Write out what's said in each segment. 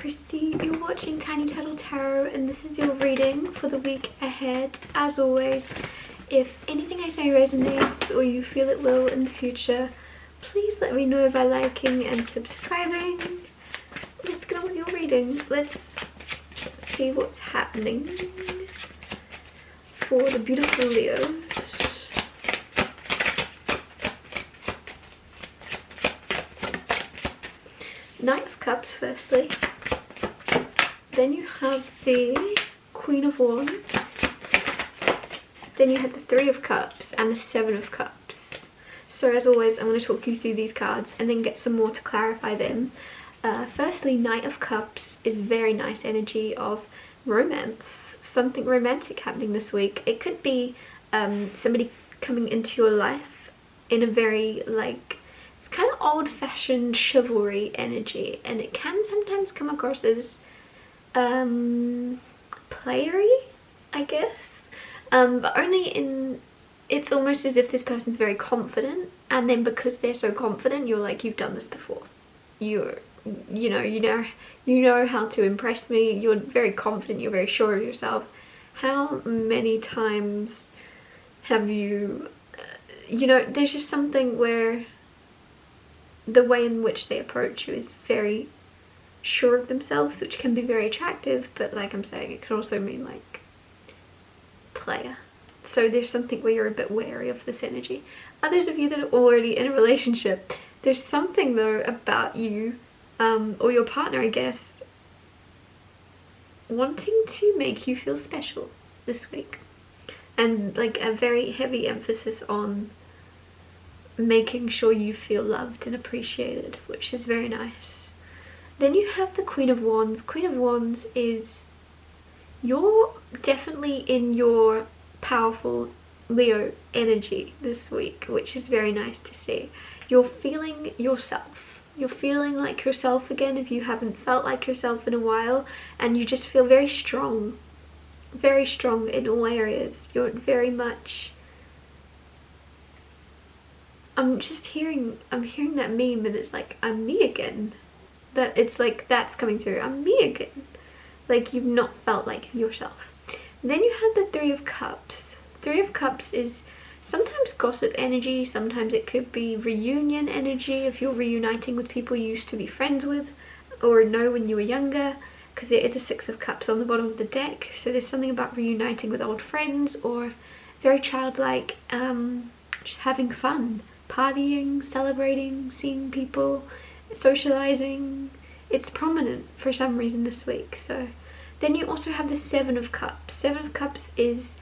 Christy, you're watching Tiny Turtle Tarot and this is your reading for the week ahead. As always, if anything I say resonates or you feel it will in the future, please let me know by liking and subscribing. Let's get on with your reading. Let's see what's happening for the beautiful Leos. Knight of Cups firstly. Then you have the Queen of Wands. Then you have the Three of Cups and the Seven of Cups. So as always, I'm going to talk you through these cards and then get some more to clarify them. Firstly, Knight of Cups is very nice energy of romance. Something romantic happening this week. It could be somebody coming into your life in a very it's kind of old-fashioned chivalry energy, and it can sometimes come across as playery, I guess, but only in, it's almost as if this person's very confident, and then because they're so confident, you're like, you've done this before, you know how to impress me, you're very confident, you're very sure of yourself. How many times have you, there's just something where the way in which they approach you is very sure of themselves, which can be very attractive, but like I'm saying, it can also mean like player. So there's something where you're a bit wary of this energy. Others of you that are already in a relationship, there's something though about you or your partner, I guess, wanting to make you feel special this week, and like a very heavy emphasis on making sure you feel loved and appreciated, which is very nice. Then you have the Queen of Wands. Queen of Wands is, you're definitely in your powerful Leo energy this week, which is very nice to see. You're feeling yourself. You're feeling like yourself again if you haven't felt like yourself in a while, and you just feel very strong in all areas. You're very much, I'm hearing that meme and it's like, I'm me again. That it's like, that's coming through, I'm me again. Like you've not felt like yourself. Then you have the Three of Cups. Three of Cups is sometimes gossip energy, sometimes it could be reunion energy if you're reuniting with people you used to be friends with or know when you were younger, because there is a Six of Cups on the bottom of the deck. So there's something about reuniting with old friends, or very childlike, just having fun. Partying, celebrating, seeing people, socializing. It's prominent for some reason this week. So then you also have the Seven of Cups. Seven of Cups is,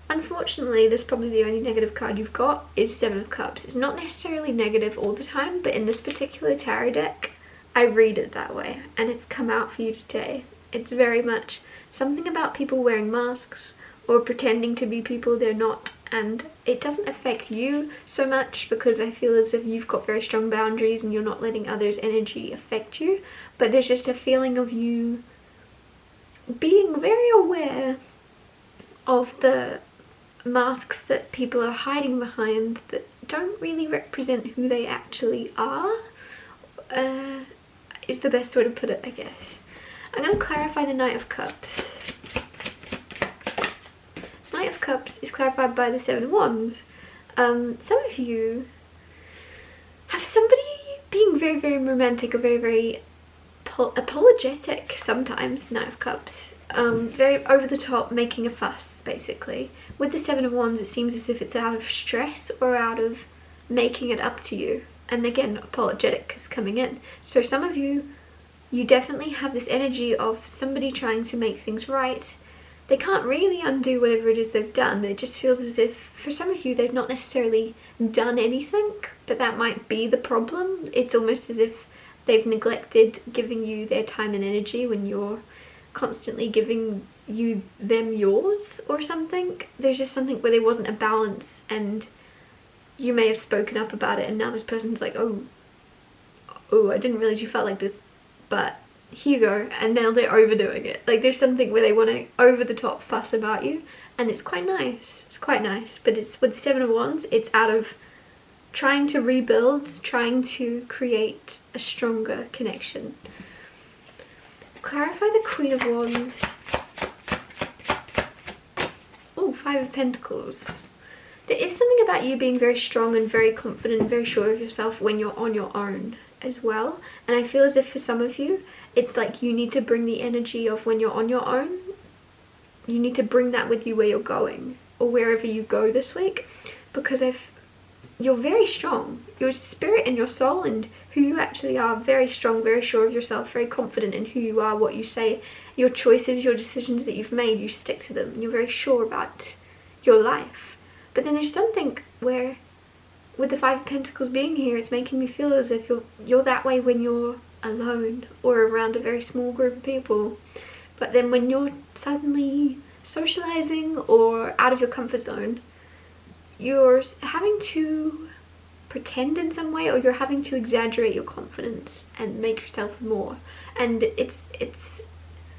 unfortunately, this is probably the only negative card you've got, is Seven of Cups. It's not necessarily negative all the time, but in this particular tarot deck, I read it that way, and it's come out for you today. It's very much something about people wearing masks or pretending to be people they're not. And it doesn't affect you so much because I feel as if you've got very strong boundaries and you're not letting others' energy affect you, but there's just a feeling of you being very aware of the masks that people are hiding behind that don't really represent who they actually are, is the best way to put it, I guess. I'm going to clarify the Knight of Cups. Knight of Cups is clarified by the Seven of Wands. Some of you have somebody being very, very romantic or very, very apologetic sometimes, Knight of Cups. Very over the top, making a fuss, basically. With the Seven of Wands, it seems as if it's out of stress or out of making it up to you. And again, apologetic is coming in. So some of you, you definitely have this energy of somebody trying to make things right. They can't really undo whatever it is they've done. It just feels as if, for some of you, they've not necessarily done anything, but that might be the problem. It's almost as if they've neglected giving you their time and energy when you're constantly giving them yours or something. There's just something where there wasn't a balance, and you may have spoken up about it, and now this person's like, oh, I didn't realize you felt like this, but here you go, and now they're overdoing it. Like there's something where they want to over the top fuss about you, and it's quite nice. It's quite nice, but it's with the Seven of Wands, it's out of trying to rebuild, trying to create a stronger connection. clarify the Queen of Wands. Oh, Five of Pentacles. There is something about you being very strong and very confident and very sure of yourself when you're on your own as well. And I feel as if for some of you, it's like you need to bring the energy of when you're on your own. You need to bring that with you where you're going or wherever you go this week, because you're very strong. Your spirit and your soul and who you actually are, very strong, very sure of yourself, very confident in who you are, what you say, your choices, your decisions that you've made, you stick to them. And you're very sure about your life. But then there's something where, with the Five of Pentacles being here, it's making me feel as if you're that way when you're alone or around a very small group of people. But then when you're suddenly socializing or out of your comfort zone, you're having to pretend in some way, or you're having to exaggerate your confidence and make yourself more. And it's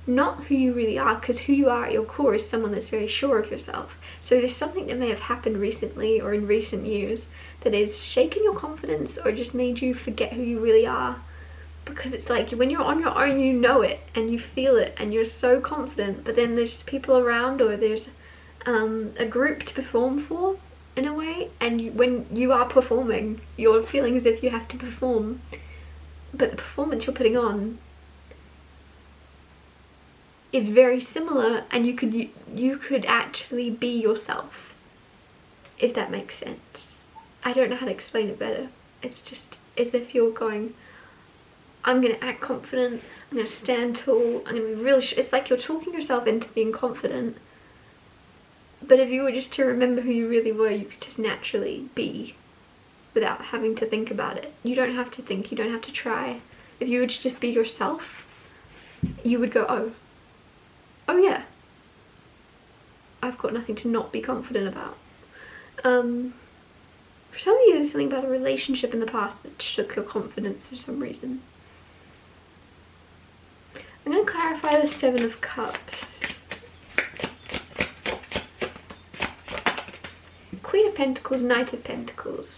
not who you really are, because who you are at your core is someone that's very sure of yourself. So there's something that may have happened recently or in recent years that has shaken your confidence or just made you forget who you really are. Because it's like when you're on your own, you know it and you feel it and you're so confident, but then there's people around, or there's a group to perform for in a way, and when you are performing, you're feeling as if you have to perform, but the performance you're putting on is very similar, and you could actually be yourself, if that makes sense. I don't know how to explain it better. It's just as if you're going, I'm gonna act confident, I'm gonna stand tall, I'm gonna be real it's like you're talking yourself into being confident. But if you were just to remember who you really were, you could just naturally be without having to think about it. You don't have to think, you don't have to try. If you would just be yourself, you would go, oh yeah, I've got nothing to not be confident about. For some of you, there's something about a relationship in the past that shook your confidence for some reason. I'm going to clarify the Seven of Cups. Queen of Pentacles, Knight of Pentacles.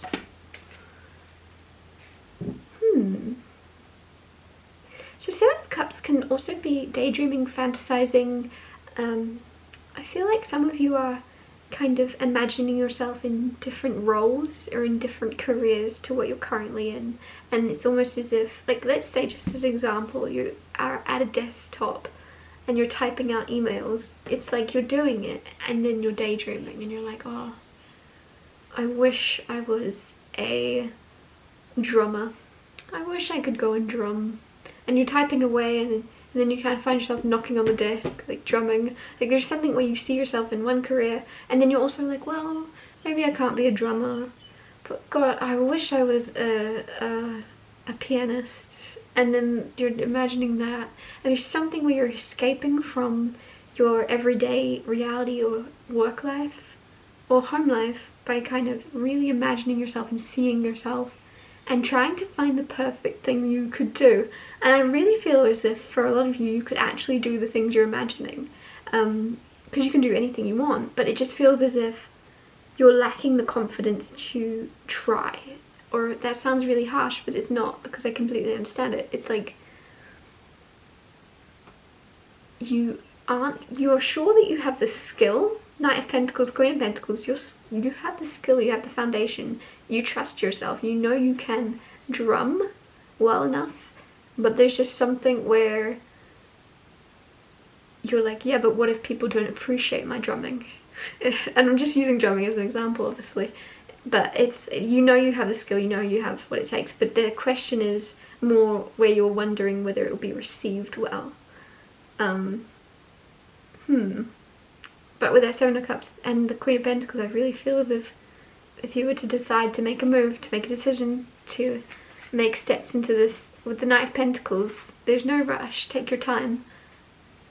So Seven of Cups can also be daydreaming, fantasizing. I feel like some of you are kind of imagining yourself in different roles or in different careers to what you're currently in. And it's almost as if, like, let's say just as an example, you are at a desktop and you're typing out emails. It's like you're doing it and then you're daydreaming and you're like, oh, I wish I was a drummer. I wish I could go and drum. And you're typing away and then you kind of find yourself knocking on the desk, like drumming. Like there's something where you see yourself in one career and then you're also like, well, maybe I can't be a drummer. But God, I wish I was a pianist. And then you're imagining that. And there's something where you're escaping from your everyday reality or work life or home life by kind of really imagining yourself and seeing yourself and trying to find the perfect thing you could do. And I really feel as if for a lot of you, you could actually do the things you're imagining, because you can do anything you want, but it just feels as if you're lacking the confidence to try. Or that sounds really harsh, but it's not, because I completely understand it. It's like you're sure that you have the skill. Knight of Pentacles, Queen of Pentacles, you have the skill, you have the foundation, you trust yourself, you know you can drum well enough, but there's just something where you're like, yeah, but what if people don't appreciate my drumming? And I'm just using drumming as an example, obviously, but it's, you know you have the skill, you know you have what it takes, but the question is more where you're wondering whether it will be received well. But with that Seven of Cups and the Queen of Pentacles, I really feel as if you were to decide to make a move, to make a decision, to make steps into this, with the Knight of Pentacles, there's no rush, take your time.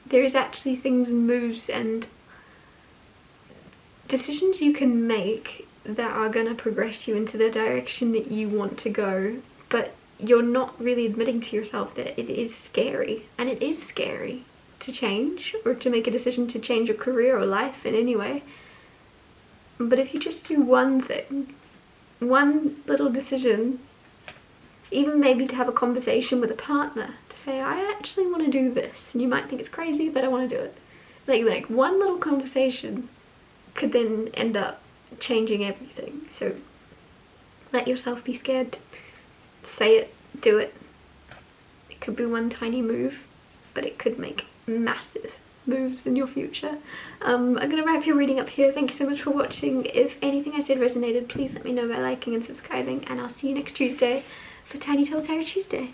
There is actually things and moves and decisions you can make that are going to progress you into the direction that you want to go, but you're not really admitting to yourself that it is scary, and it is scary to change or to make a decision to change your career or life in any way. But if you just do one thing, one little decision, Even maybe to have a conversation with a partner to say, I actually want to do this, and you might think it's crazy, but I want to do it. Like one little conversation could then end up changing everything. So let yourself be scared. Say it, do it. It could be one tiny move, but it could make massive moves in your future. I'm gonna wrap your reading up here. Thank you so much for watching. If anything I said resonated, please let me know by liking and subscribing, and I'll see you next Tuesday for Tiny Tale Tarot Tuesday.